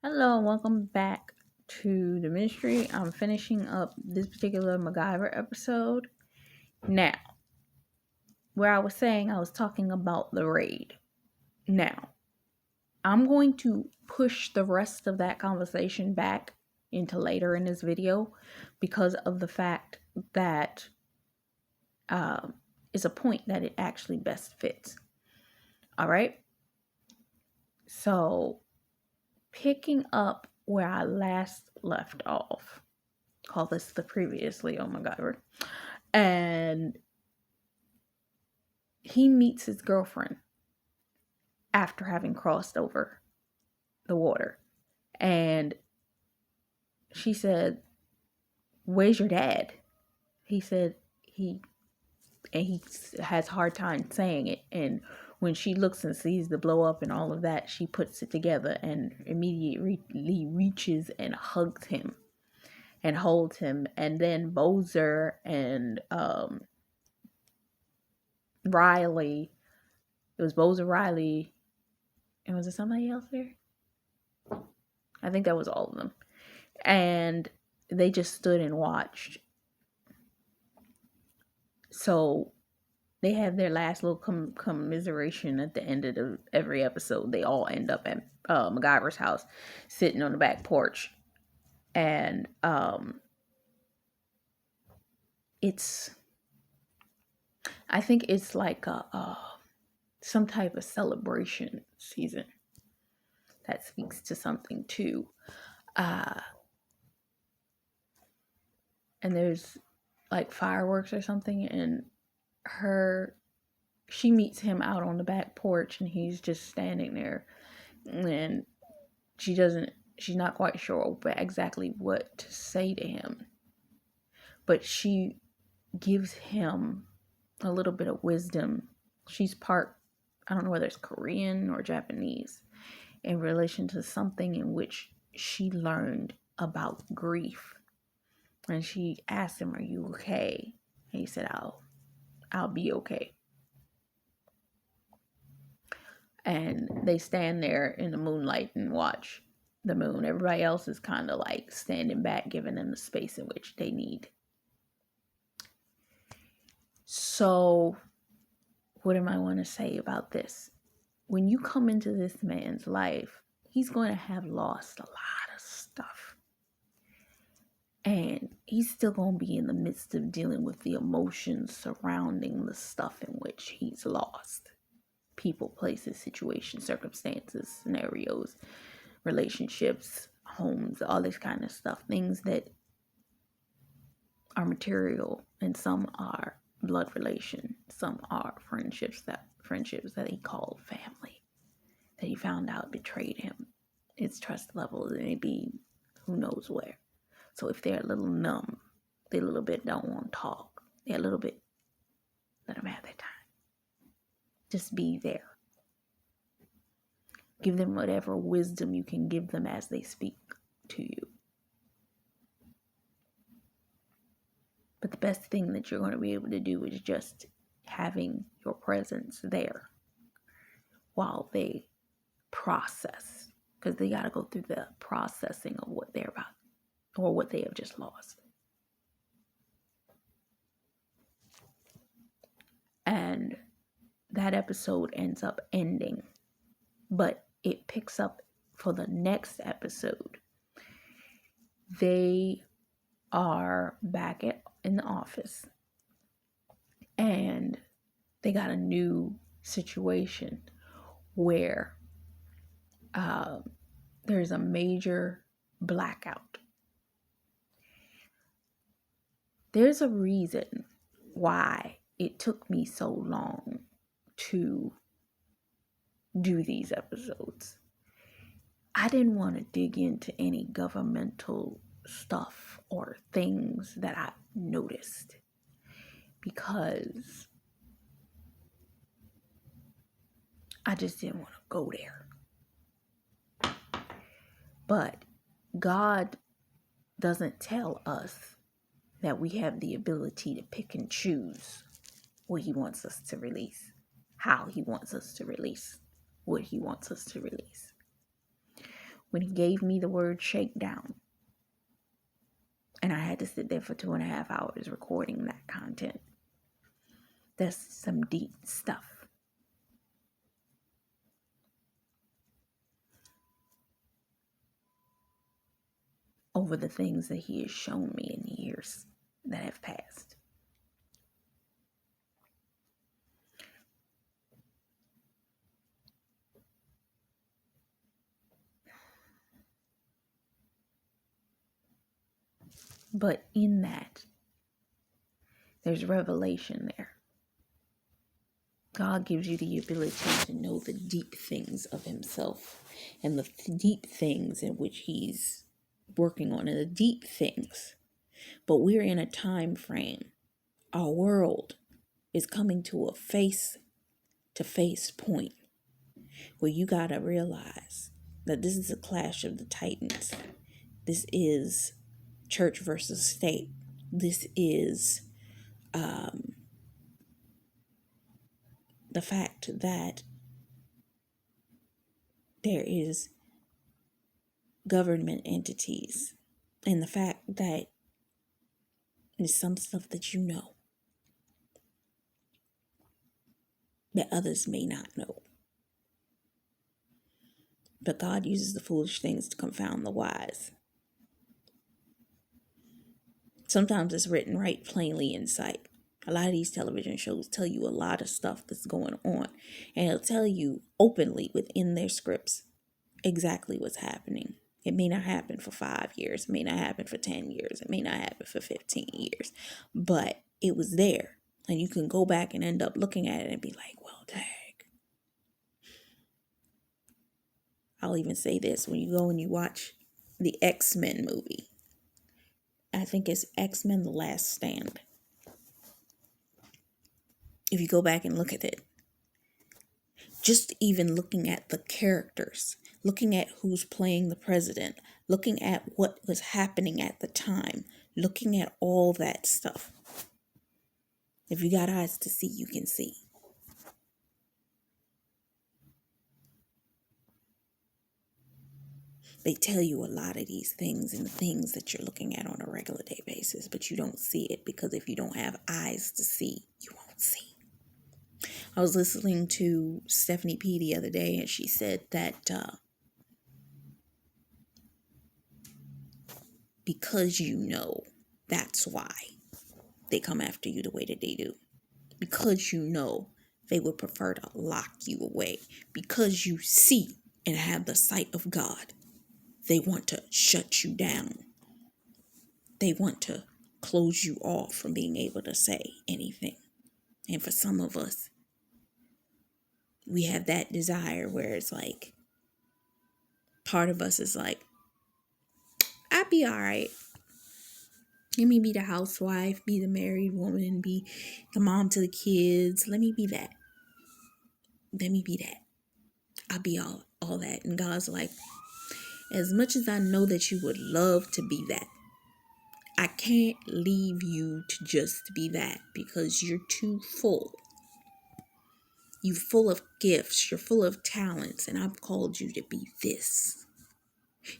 Hello, and welcome back to the ministry. I'm finishing up this particular MacGyver episode. Now, where I was saying I was talking about the raid. Now, I'm going to push the rest of that conversation back into later in this video because of the fact that it's a point that it actually best fits. All right. So, picking up where I last left off, call this the previously on MacGyver, and he meets his girlfriend after having crossed over the water, and she said, "Where's your dad?" He said he has a hard time saying it, and when she looks and sees the blow up and all of that, she puts it together and immediately reaches and hugs him and holds him. And then Bozer and Riley, it was Bozer, Riley, and was there somebody else there? I think that was all of them. And they just stood and watched. So they have their last little commiseration at the end of every episode. They all end up at MacGyver's house, sitting on the back porch, and I think it's like some type of celebration season that speaks to something too. And there's like fireworks or something, and she meets him out on the back porch, and he's just standing there, and she's not quite sure exactly what to say to him, but she gives him a little bit of wisdom. She's part, I don't know whether it's Korean or Japanese, in relation to something in which she learned about grief. And she asked him, "Are you okay?" And he said, I'll be okay. And they stand there in the moonlight and watch the moon. Everybody else is kind of like standing back, giving them the space in which they need. So, what am I want to say about this? When you come into this man's life, he's going to have lost a lot of stuff. And he's still going to be in the midst of dealing with the emotions surrounding the stuff in which he's lost. People, places, situations, circumstances, scenarios, relationships, homes, all this kind of stuff. Things that are material, and some are blood relation, some are friendships that he called family, that he found out betrayed him. His trust level may be who knows where. So if they're a little numb, they a little bit don't want to talk, they're a little bit, let them have their time. Just be there. Give them whatever wisdom you can give them as they speak to you. But the best thing that you're going to be able to do is just having your presence there while they process, because they got to go through the processing of what they're about or what they have just lost. And that episode ends up ending, but it picks up for the next episode. They are back in the office, and they got a new situation where there's a major blackout. There's a reason why it took me so long to do these episodes. I didn't want to dig into any governmental stuff or things that I noticed, because I just didn't want to go there. But God doesn't tell us that we have the ability to pick and choose what he wants us to release, how he wants us to release what he wants us to release. when he gave me the word shakedown. And I had to sit there for 2.5 hours recording that content. That's some deep stuff. Over the things that he has shown me in the years that have passed. But in that, there's revelation there. God gives you the ability to know the deep things of himself and the deep things in which he's working on, and the deep things. But we're in a time frame. Our world is coming to a face-to-face point where you got to realize that this is a clash of the titans. This is church versus state. This is the fact that there is government entities, and the fact that there's some stuff that you know that others may not know. But God uses the foolish things to confound the wise. Sometimes it's written right plainly in sight. A lot of these television shows tell you a lot of stuff that's going on, and it'll tell you openly within their scripts exactly what's happening. It may not happen for 5 years, it may not happen for 10 years, it may not happen for 15 years, but it was there. And you can go back and end up looking at it and be like, well, dang. I'll even say this, when you go and you watch the X-Men movie, I think it's X-Men The Last Stand. If you go back and look at it, just even looking at the characters, looking at who's playing the president, looking at what was happening at the time, looking at all that stuff. If you got eyes to see, you can see. They tell you a lot of these things and the things that you're looking at on a regular day basis, but you don't see it because if you don't have eyes to see, you won't see. I was listening to Stephanie P the other day, and she said that because you know, that's why they come after you the way that they do. Because you know, they would prefer to lock you away. Because you see and have the sight of God, they want to shut you down. They want to close you off from being able to say anything. And for some of us, we have that desire where it's like, part of us is like, I'd be all right. Let me be the housewife, be the married woman, be the mom to the kids. Let me be that. Let me be that. I'll be all that. And God's like, as much as I know that you would love to be that, I can't leave you to just be that because you're too full. You're full of gifts. You're full of talents. And I've called you to be this.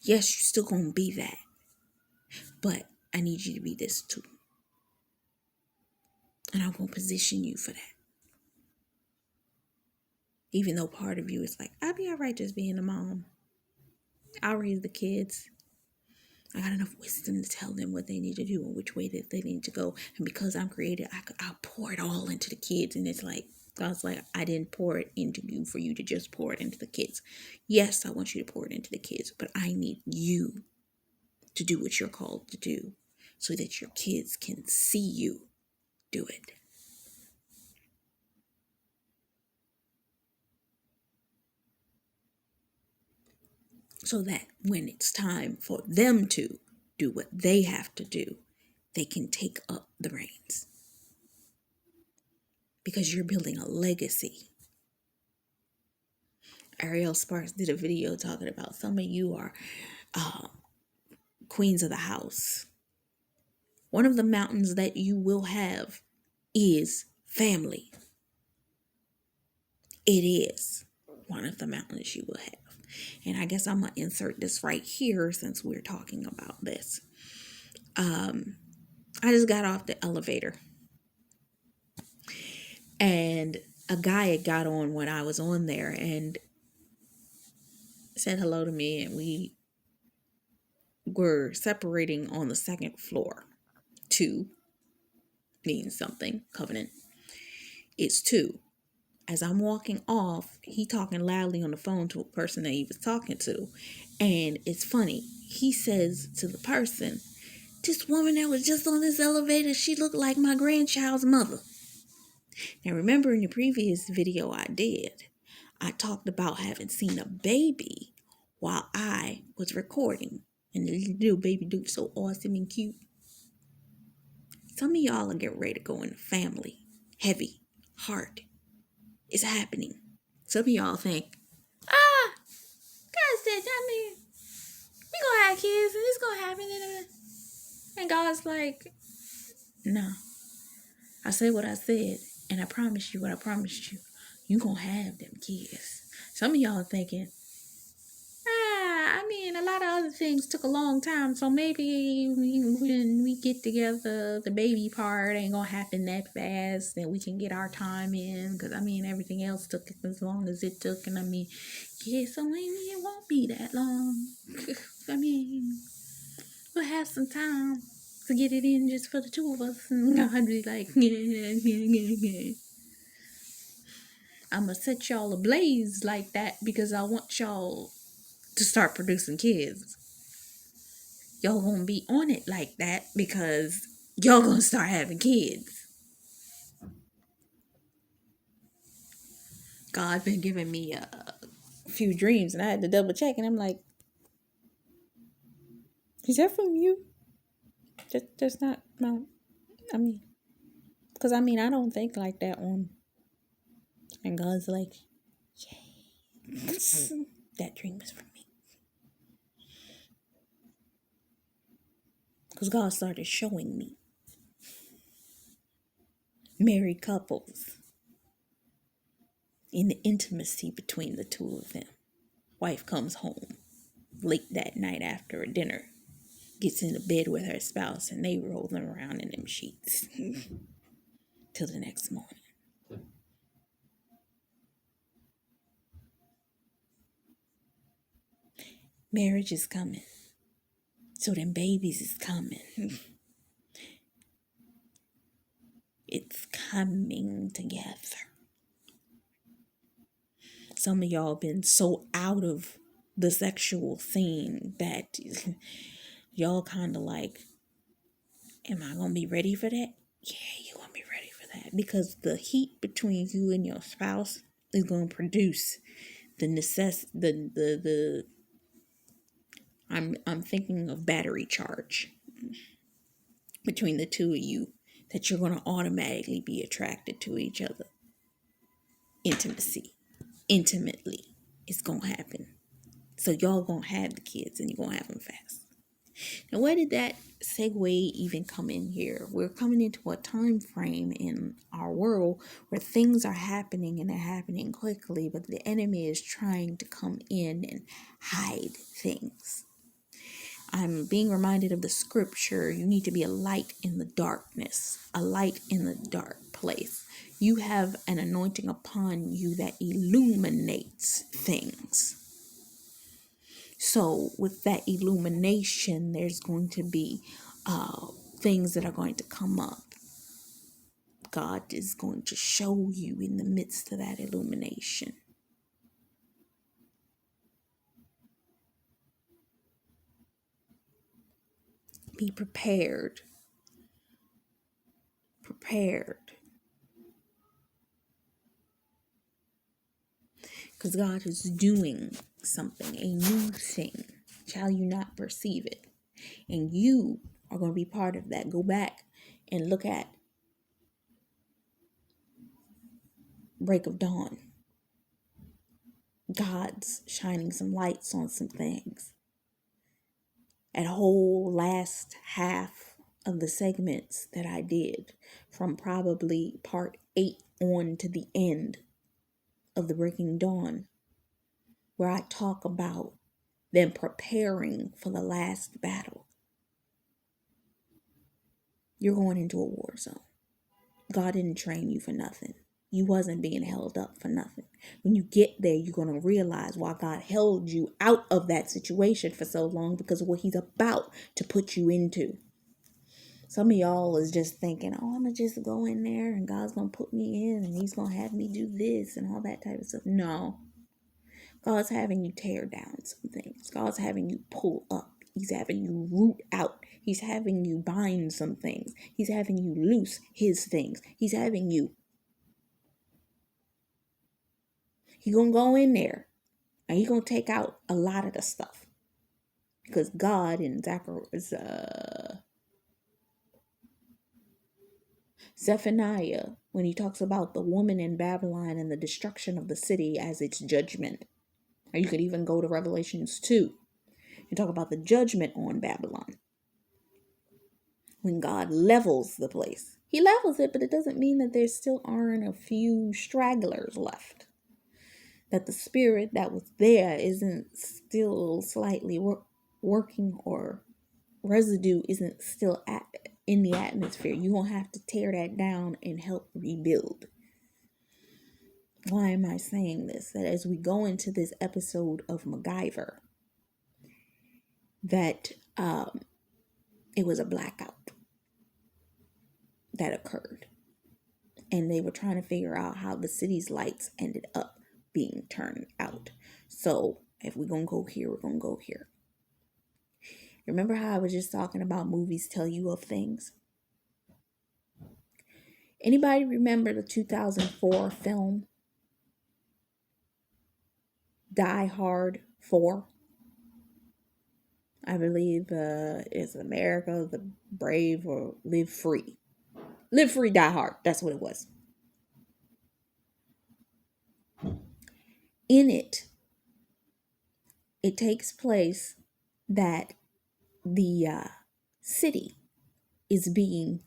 Yes, you're still going to be that. But I need you to be this too. And I'm going to position you for that. Even though part of you is like, I'll be all right just being a mom. I'll raise the kids. I got enough wisdom to tell them what they need to do and which way that they need to go. And because I'm creative, I'll pour it all into the kids. And it's like, God's like, I didn't pour it into you for you to just pour it into the kids. Yes, I want you to pour it into the kids, but I need you to do what you're called to do so that your kids can see you do it. So that when it's time for them to do what they have to do, they can take up the reins. Because you're building a legacy. Ariel Sparks did a video talking about some of you are queens of the house. One of the mountains that you will have is family. It is one of the mountains you will have. And I guess I'm going to insert this right here since we're talking about this. I just got off the elevator and a guy had got on when I was on there and said hello to me, and we were separating on the second floor. 2 means something. Covenant. It's 2. As I'm walking off, he talking loudly on the phone to a person that he was talking to. And it's funny. He says to the person, "This woman that was just on this elevator, she looked like my grandchild's mother." Now, remember in the previous video I did, I talked about having seen a baby while I was recording. And the little baby dude so awesome and cute. Some of y'all are getting ready to go into family. Heavy. Heart. It's happening. Some of y'all think, God said, we gonna have kids and it's gonna happen. And God's like, no. I said what I said, and I promised you what I promised you. You gonna have them kids. Some of y'all are thinking, a lot of other things took a long time, so maybe when we get together, the baby part ain't gonna happen that fast, and we can get our time in, because, everything else took as long as it took, and so maybe it won't be that long. We'll have some time to get it in just for the 2 of us, and I'd be like, I'm gonna set y'all ablaze like that, because I want y'all to start producing kids. Y'all gonna be on it like that because y'all gonna start having kids. God been giving me a few dreams, and I had to double check, and I'm like, is that from you? That's not my, because I don't think like that one. And God's like, yeah, that dream was from me. Because God started showing me married couples in the intimacy between the 2 of them. Wife comes home late that night after a dinner, gets into bed with her spouse, and they rolling around in them sheets till the next morning. Marriage is coming. So them babies is coming. It's coming together. Some of y'all been so out of the sexual scene that y'all kind of like, am I going to be ready for that? Yeah, you're going to be ready for that. Because the heat between you and your spouse is going to produce I'm thinking of battery charge between the 2 of you, that you're going to automatically be attracted to each other. Intimately, it's going to happen. So y'all going to have the kids, and you're going to have them fast. Now, where did that segue even come in here? We're coming into a time frame in our world where things are happening, and they're happening quickly, but the enemy is trying to come in and hide things. I'm being reminded of the scripture, you need to be a light in the darkness, a light in the dark place. You have an anointing upon you that illuminates things. So with that illumination, there's going to be things that are going to come up. God is going to show you in the midst of that illumination. Be prepared. Because God is doing something, a new thing. Shall you not perceive it? And you are going to be part of that. Go back and look at Break of Dawn. God's shining some lights on some things. That whole last half of the segments that I did, from probably part 8 on to the end of the Breaking Dawn, where I talk about them preparing for the last battle. You're going into a war zone. God didn't train you for nothing. You wasn't being held up for nothing. When you get there, you're going to realize why God held you out of that situation for so long, because of what he's about to put you into. Some of y'all is just thinking, oh, I'm going to just go in there and God's going to put me in and he's going to have me do this and all that type of stuff. No. God's having you tear down some things. God's having you pull up. He's having you root out. He's having you bind some things. He's having you loose his things. He's having you. He's going to go in there and he's going to take out a lot of the stuff. Because God in Zephaniah, when he talks about the woman in Babylon and the destruction of the city as its judgment. Or you could even go to Revelations 2 and talk about the judgment on Babylon. When God levels the place. He levels it, but it doesn't mean that there still aren't a few stragglers left. That the spirit that was there isn't still slightly working, or residue isn't still in the atmosphere. You're going to have to tear that down and help rebuild. Why am I saying this? That as we go into this episode of MacGyver, that it was a blackout that occurred. And they were trying to figure out how the city's lights ended up being turned out. So if we're going to go here, we're going to go here. Remember how I was just talking about movies tell you of things? Anybody remember the 2004 film Die Hard 4? I believe it's America the Brave or Live Free. Live Free, Die Hard. That's what it was. In it takes place that the city is being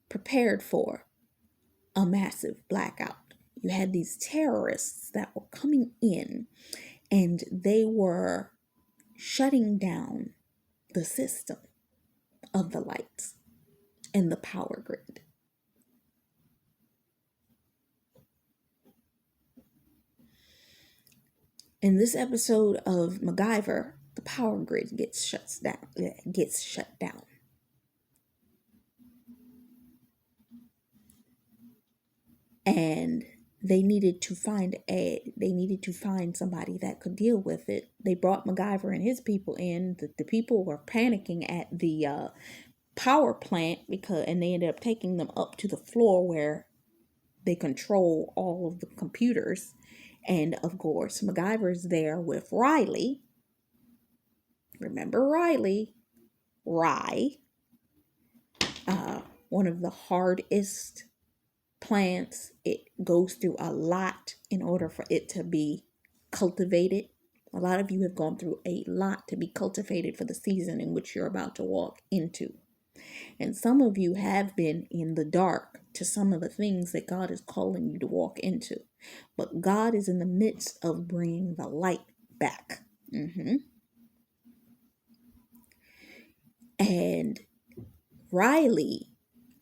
prepared for a massive blackout. You had these terrorists that were coming in and they were shutting down the system of the lights and the power grid. In this episode of MacGyver, the power grid gets shut down. And they needed to find somebody that could deal with it. They brought MacGyver and his people in. The people were panicking at the power plant and they ended up taking them up to the floor where they control all of the computers. And of course, MacGyver's there with Riley. Remember Riley? Rye. One of the hardest plants. It goes through a lot in order for it to be cultivated. A lot of you have gone through a lot to be cultivated for the season in which you're about to walk into. And some of you have been in the dark to some of the things that God is calling you to walk into. But God is in the midst of bringing the light back. And Riley,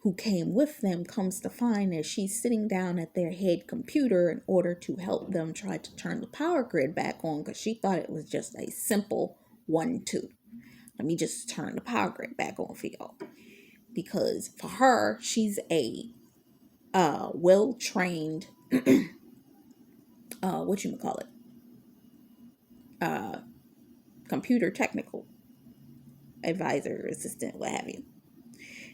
who came with them, comes to find that she's sitting down at their head computer in order to help them try to turn the power grid back on, because she thought it was just a simple 1-2. Let me just turn the power grid back on for y'all. Because for her, she's a well-trained, computer technical advisor, assistant, what have you.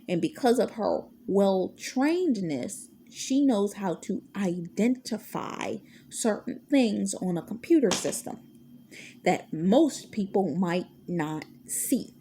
And because of her well-trainedness, she knows how to identify certain things on a computer system that most people might not see.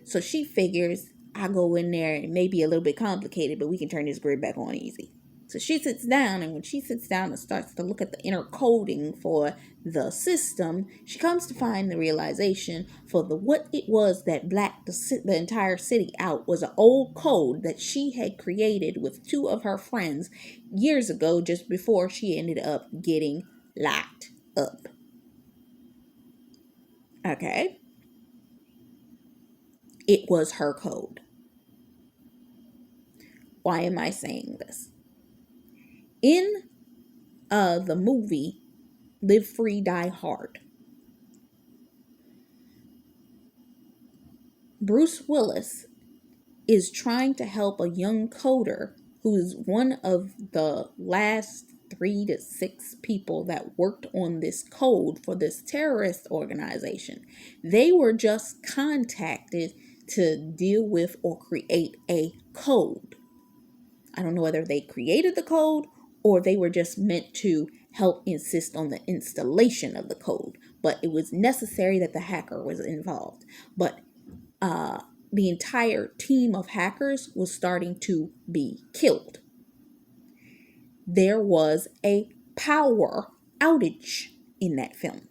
So she figures, I go in there and it may be a little bit complicated, but we can turn this grid back on easy. So she sits down, and when she sits down and starts to look at the inner coding for the system, she comes to find the realization for what it was that blacked the entire city out was an old code that she had created with 2 of her friends years ago, just before she ended up getting locked up. Okay? It was her code. Why am I saying this? In the movie Live Free, Die Hard, Bruce Willis is trying to help a young coder who is one of the last 3 to 6 people that worked on this code for this terrorist organization. They were just contacted to deal with or create a code. I don't know whether they created the code or they were just meant to help insist on the installation of the code, but it was necessary that the hacker was involved. But the entire team of hackers was starting to be killed. There was a power outage in that film,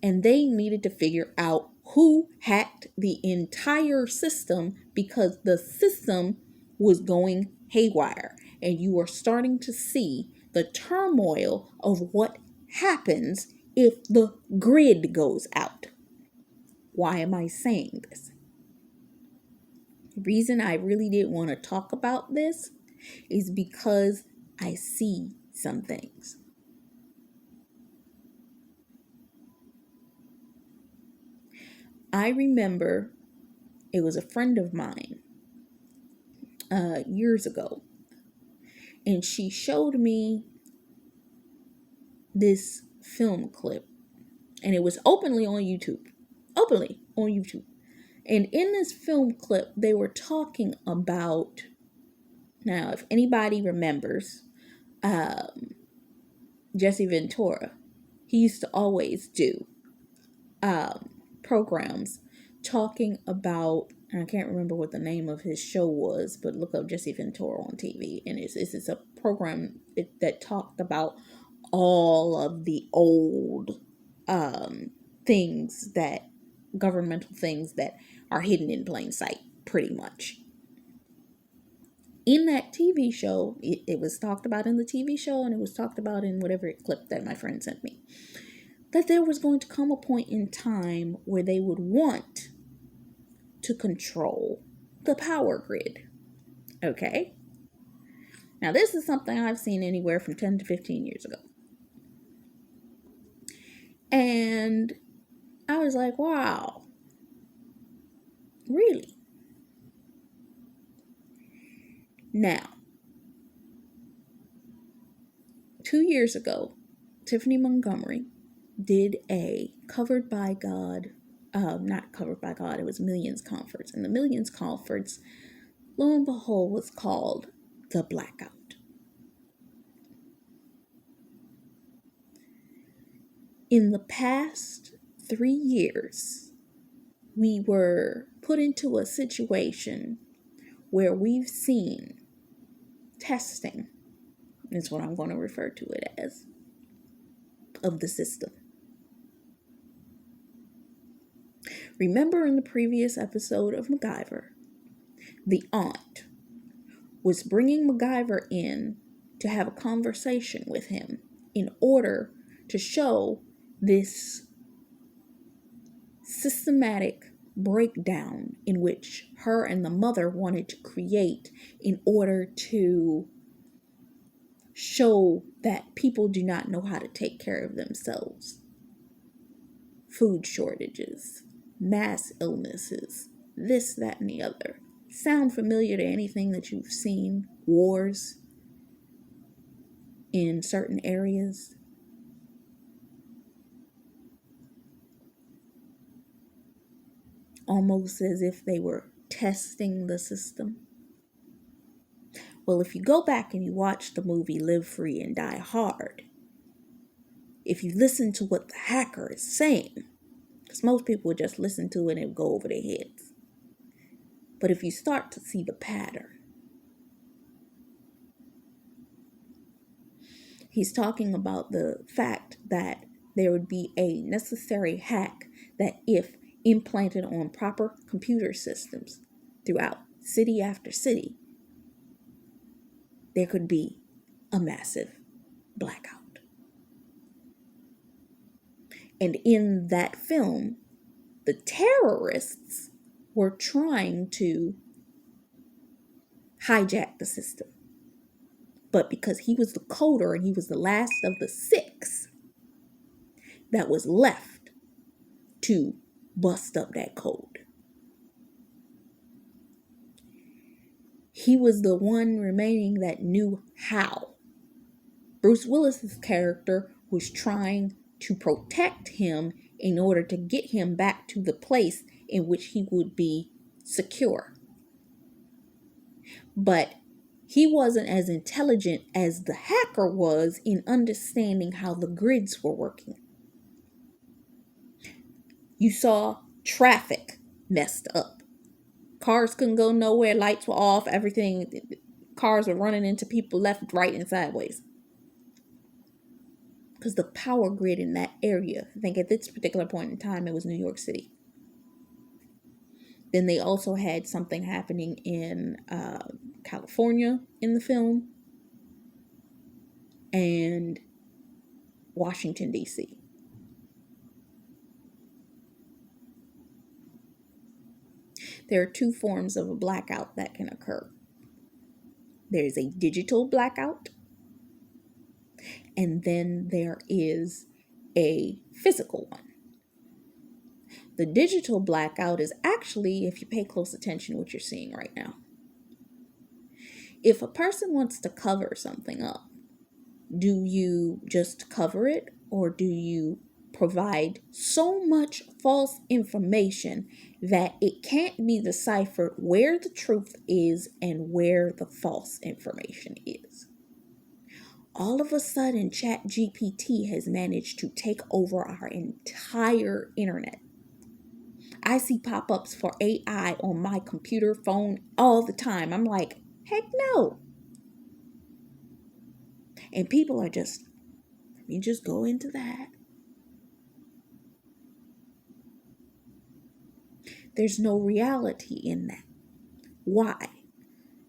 and they needed to figure out who hacked the entire system because the system was going haywire. And you are starting to see the turmoil of what happens if the grid goes out. Why am I saying this? The reason I really didn't want to talk about this is because I see some things. I remember it was a friend of mine years ago, and she showed me this film clip, and it was openly on YouTube. And in this film clip, they were talking about, now, if anybody remembers, Jesse Ventura, he used to always do programs talking about, and I can't remember what the name of his show was, but look up Jesse Ventura on TV, and it's a program that talked about all of the old things, that governmental things that are hidden in plain sight, pretty much. In that TV show, it was talked about in the TV show, and it was talked about in whatever clip that my friend sent me, that there was going to come a point in time where they would want to control the power grid. Okay? Now, this is something I've seen anywhere from 10 to 15 years ago. And I was like, wow, really? Now, 2 years ago, Tiffany Montgomery did a Covered by God, not Covered by God, it was Millions Conference. And the Millions Conference, lo and behold, was called The Blackout. In the past 3 years, we were put into a situation where we've seen testing, is what I'm going to refer to it as, of the system. Remember in the previous episode of MacGyver, the aunt was bringing MacGyver in to have a conversation with him in order to show this systematic breakdown in which her and the mother wanted to create in order to show that people do not know how to take care of themselves. Food shortages, mass illnesses, this, that, and the other. Sound familiar to anything that you've seen? Wars in certain areas? Almost as if they were testing the system. Well, if you go back and you watch the movie Live Free and Die Hard, if you listen to what the hacker is saying, because most people would just listen to it and go over their heads. But if you start to see the pattern, he's talking about the fact that there would be a necessary hack that, if implanted on proper computer systems throughout city after city, there could be a massive blackout. And in that film, the terrorists were trying to hijack the system. But because he was the coder and he was the last of the 6 that was left to bust up that code, he was the one remaining that knew how. Bruce Willis's character was trying to protect him in order to get him back to the place in which he would be secure. But he wasn't as intelligent as the hacker was in understanding how the grids were working. You saw traffic messed up. Cars couldn't go nowhere, lights were off, everything. Cars were running into people left, right, and sideways. Because the power grid in that area, I think at this particular point in time, it was New York City. Then they also had something happening in California in the film, and Washington, D.C. There are 2 forms of a blackout that can occur. There is a digital blackout, and then there is a physical one. The digital blackout is actually, if you pay close attention, what you're seeing right now. If a person wants to cover something up, do you just cover it, or do you provide so much false information that it can't be deciphered where the truth is and where the false information is? All of a sudden, ChatGPT has managed to take over our entire internet. I see pop-ups for AI on my computer, phone all the time. I'm like, heck no. And people are just, let me just go into that. There's no reality in that. Why?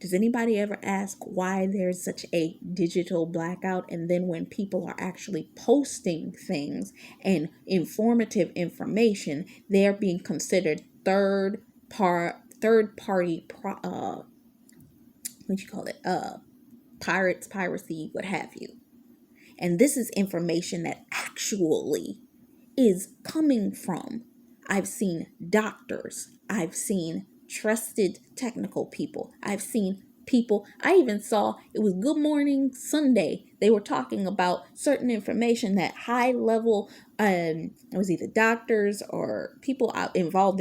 Does anybody ever ask why there's such a digital blackout? And then when people are actually posting things and informative information, they're being considered third party pirates, piracy, what have you. And this is information that actually is coming from, I've seen doctors, I've seen trusted technical people, I've seen people, I even saw, it was Good Morning Sunday, they were talking about certain information that high level, it was either doctors or people involved